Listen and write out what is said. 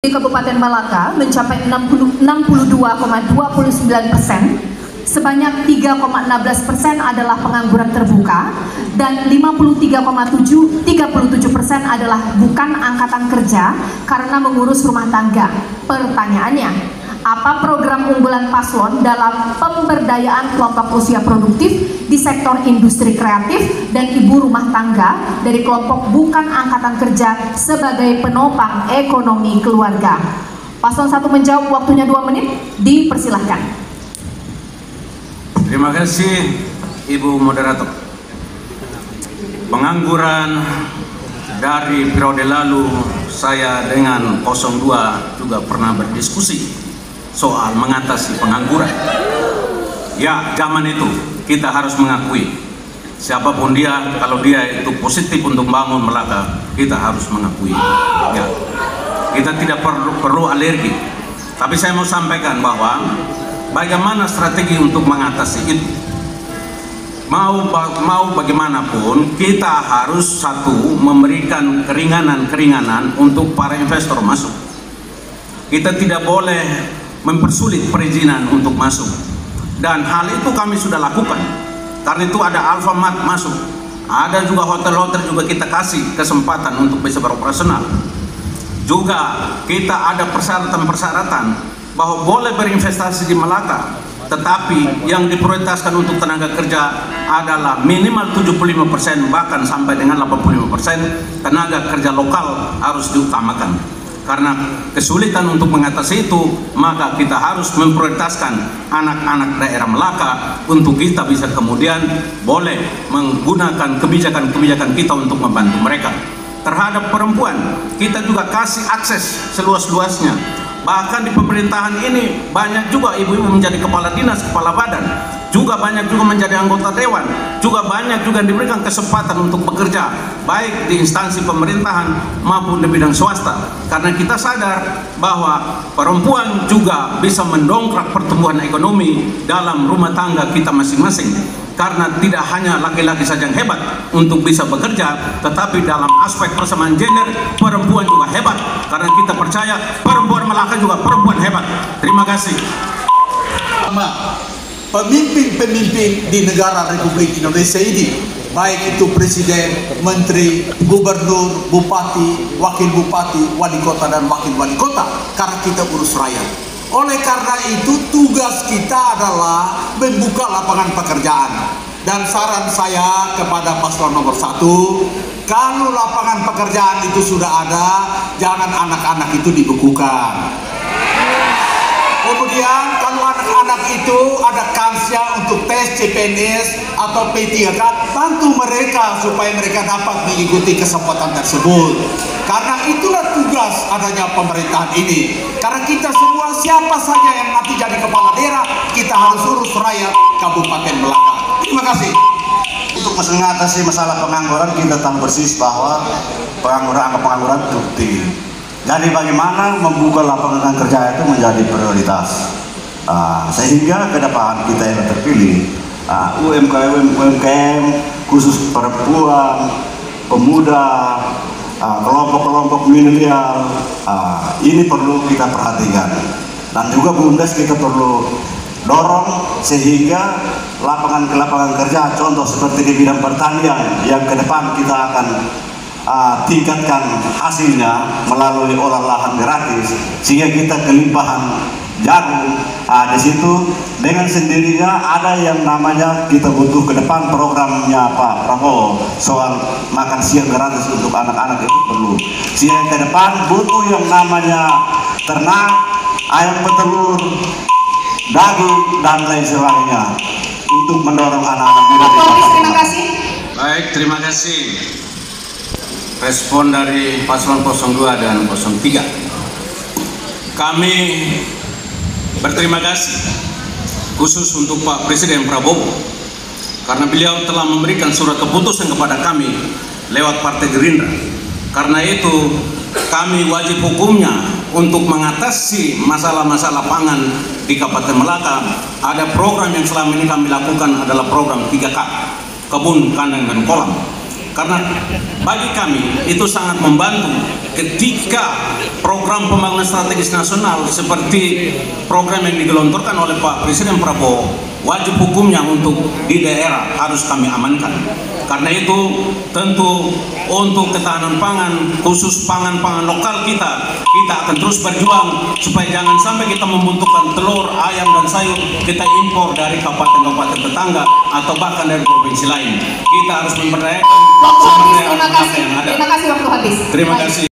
Di Kabupaten Malaka mencapai 62,29%, sebanyak 3,16% adalah pengangguran terbuka dan 53,37% adalah bukan angkatan kerja karena mengurus rumah tangga. Pertanyaannya, apa program unggulan paslon dalam pemberdayaan kelompok usia produktif di sektor industri kreatif dan ibu rumah tangga dari kelompok bukan angkatan kerja sebagai penopang ekonomi keluarga? Paslon 1 menjawab, waktunya 2 menit, dipersilahkan. Terima kasih Ibu Moderator. Pengangguran dari periode lalu saya dengan 02 juga pernah berdiskusi soal mengatasi pengangguran. Ya, zaman itu kita harus mengakui siapapun dia, kalau dia itu positif untuk bangun Melaka, kita harus mengakui. Ya, kita tidak perlu alergi. Tapi saya mau sampaikan bahwa bagaimana strategi untuk mengatasi itu. Mau bagaimanapun kita harus satu memberikan keringanan untuk para investor masuk. Kita tidak boleh mempersulit perizinan untuk masuk, dan hal itu kami sudah lakukan. Karena itu ada Alfamart masuk, ada juga hotel-hotel juga kita kasih kesempatan untuk bisa beroperasional. Juga kita ada persyaratan-persyaratan bahwa boleh berinvestasi di Malaka, tetapi yang diprioritaskan untuk tenaga kerja adalah minimal 75%, bahkan sampai dengan 85% tenaga kerja lokal harus diutamakan. Karena kesulitan untuk mengatasi itu, maka kita harus memprioritaskan anak-anak daerah Melaka untuk kita bisa kemudian boleh menggunakan kebijakan-kebijakan kita untuk membantu mereka. Terhadap perempuan, kita juga kasih akses seluas-luasnya. Bahkan di pemerintahan ini banyak juga ibu-ibu menjadi kepala dinas, kepala badan, juga banyak juga menjadi anggota dewan, juga banyak juga diberikan kesempatan untuk bekerja baik di instansi pemerintahan maupun di bidang swasta. Karena kita sadar bahwa perempuan juga bisa mendongkrak pertumbuhan ekonomi dalam rumah tangga kita masing-masing. Karena tidak hanya laki-laki saja yang hebat untuk bisa bekerja, tetapi dalam aspek persamaan gender perempuan juga hebat. Karena kita percaya perempuan Melaka juga perempuan hebat. Terima kasih. Pemimpin-pemimpin di negara Republik Indonesia ini, baik itu presiden, menteri, gubernur, bupati, wakil bupati, wali kota dan wakil wali kota, karena kita urus rakyat. Oleh karena itu tugas kita adalah membuka lapangan pekerjaan. Dan saran saya kepada paslon nomor 1, kalau lapangan pekerjaan itu sudah ada, jangan anak-anak itu dibekukan. Kemudian kalau anak-anak itu ada kansnya untuk tes CPNS atau P3K, bantu mereka supaya mereka dapat mengikuti kesempatan tersebut. Karena itulah tugas adanya pemerintahan ini. Karena kita semua, siapa saja yang nanti jadi kepala daerah, kita harus urus rakyat Kabupaten Melaka. Terima kasih. Untuk mengatasi masalah pengangguran, kita tahu persis bahwa pengangguran produktif. Jadi bagaimana membuka lapangan kerja itu menjadi prioritas, sehingga ke depan kita yang terpilih, UMKM khusus perempuan, pemuda, kelompok-kelompok milenial, ini perlu kita perhatikan. Dan juga BUMDes kita perlu dorong sehingga lapangan kerja, contoh seperti di bidang pertanian yang ke depan kita akan tingkatkan hasilnya melalui olah lahan gratis, sehingga kita kelimpahan jagung. Di situ dengan sendirinya ada yang namanya kita butuh ke depan programnya Pak Prabowo soal makan siang gratis untuk anak-anak, itu perlu. Sehingga ke depan butuh yang namanya ternak, ayam petelur, daging dan lain sebagainya untuk mendorong anak-anak muda. Terima kasih. Baik, terima kasih. Respon dari paslon 02 dan 03. Kami berterima kasih khusus untuk Pak Presiden Prabowo karena beliau telah memberikan surat keputusan kepada kami lewat Partai Gerindra. Karena itu kami wajib hukumnya untuk mengatasi masalah-masalah pangan di Kabupaten Melaka. Ada program yang selama ini kami lakukan adalah program 3K, kebun, kandang dan kolam. Karena bagi kami itu sangat membantu ketika program pembangunan strategis nasional seperti program yang digelontorkan oleh Pak Presiden Prabowo, wajib hukumnya untuk di daerah harus kami amankan. Karena itu tentu untuk ketahanan pangan, khusus pangan lokal kita akan terus berjuang supaya jangan sampai kita membutuhkan telur, ayam, dan sayur kita impor dari kabupaten-kabupaten tetangga atau bahkan dari provinsi lain. Kita harus memberdayakan Waktu habis, sumber daya terima alam kasih. yang ada. Terima kasih, waktu habis. Terima Baik. kasih.